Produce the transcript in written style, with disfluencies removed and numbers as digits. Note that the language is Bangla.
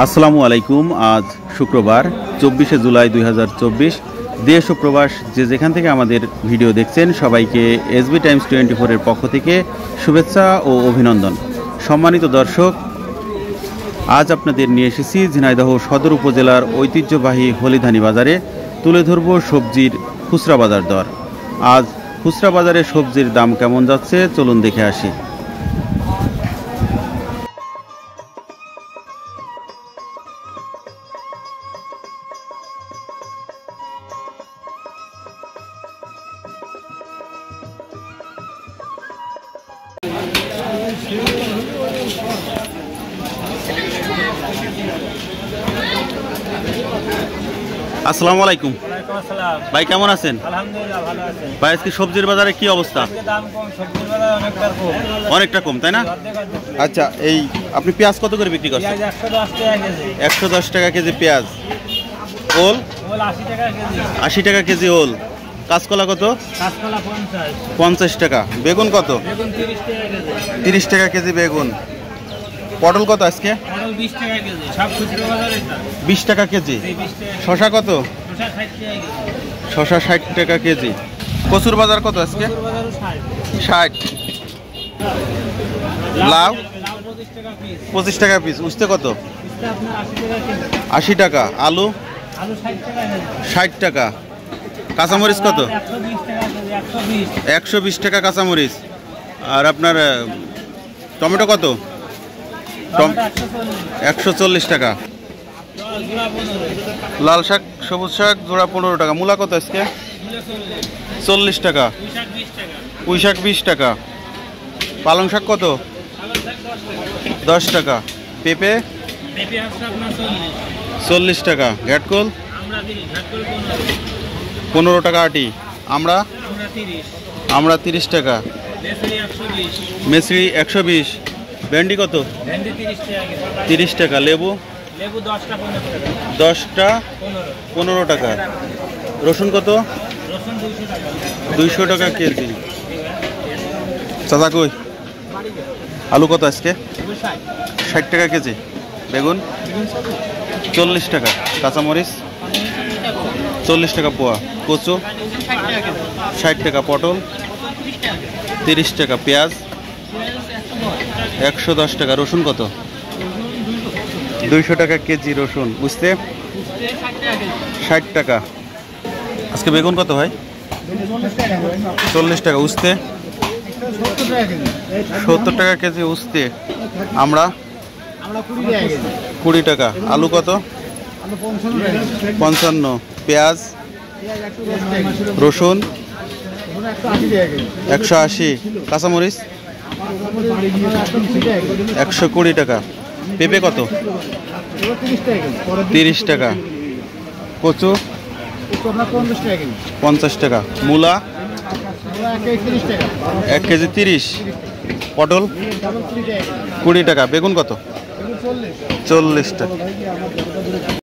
আসসালামু আলাইকুম। আজ শুক্রবার 24শে জুলাই 2024। দেশ ও প্রবাস যে যেখান থেকে আমাদের ভিডিও দেখছেন সবাইকে এসবি টাইমস 24-এর পক্ষ থেকে শুভেচ্ছা ও অভিনন্দন। সম্মানিত দর্শক, আজ আপনাদের নিয়ে এসেছি ঝিনাইদহ সদর উপজেলার ঐতিহ্যবাহী হলিধানি বাজারে। তুলে ধরব সবজির খুচরা বাজার দর। আজ খুচরা বাজারে সবজির দাম কেমন যাচ্ছে চলুন দেখে আসি। আসসালামু আলাইকুম ভাই, কেমন আছেন? আলহামদুলিল্লাহ ভালো আছি ভাই, আজকে সবজির বাজারে কি অবস্থা? দাম কম, সবজির বাজার অনেকটা কম, তাই না? আচ্ছা, এই আপনি পেঁয়াজ কত করে বিক্রি করছেন? 110 টাকা কেজি। 110 টাকা কেজি পেঁয়াজ। ওল 80 টাকা কেজি। 80 টাকা কেজি ওল। কাঁচকলা কত? কাঁচকলা 50 টাকা। বেগুন কত? বেগুন 30 টাকা কেজি। 30 টাকা কেজি বেগুন। পটল কত আজকে? পটল 20 টাকা কেজি। সব খুচরো বাজার এটা 20 টাকা কেজি। 20 টাকা। শশা কত? শসা 60 টাকা কেজি। শশা 60 টাকা কেজি। কচুর বাজার কত আজকে? খুচরো বাজারও 60। 60। লাউ 25 টাকা পিস। 25 টাকা পিস। উস্তে কত? পিসটা আপনার 80 টাকা কেজি। 80 টাকা। আলু আলু 60 টাকা কেজি। 60 টাকা। কাঁচামরিচ কত? 120 টাকা কেজি। 120। 120 টাকা কাঁচামরিচ। আর আপনার টমেটো কত? টমেটো 140। 140 টাকা। জোড়া 15। লাল শাক সবুজ শাক জোড়া 15 টাকা। মূলা কত আজকে? 40 টাকা। পুঁইশাক 20 টাকা। পুঁই শাক 20 টাকা। পালং শাক কত? পালং শাক 10 টাকা। পেঁপে পেঁপে আসছে আপনার 40। 40 টাকা। ঘ্যাটকোল আমরা 30, ঘাট করে 15 টাকা আটি। আমরা 30। আমরা 30 টাকা। বেসরি 120। মেসরি 120। ভেন্ডি কত? ভেন্ডি 30 টাকা কেজি। 30 টাকা। লেবু লেবু 10টা 15 টাকা। 10টা 15। 15 টাকা। রসুন কত? রসুন 200 টাকা। 200 টাকা কেজি। চাচা কই? আলু কত আজকে? 60 টাকা কেজি। বেগুন 40 টাকা। কাঁচামরিচ 40 টাকা পোয়া। কচু 60 টাকা। পটল 30 টাকা। পেঁয়াজ 110 টাকা। রসুন কত? 200 টাকা কেজি রসুন। বুঝতে 60 টাকা। আজকে বেগুন কত ভাই? 40 টাকা। উস্তে 70 টাকা কেজি উস্তে। আমরা 20 টাকা। আলু কত? 55। পেঁয়াজ রসুন 180। কাঁচামরিচ 120 টাকা। পেঁপে কত? 30 টাকা। কচু 50 টাকা। মূলা 1 কেজি 30। পটল 20 টাকা। বেগুন কত? 40 টাকা।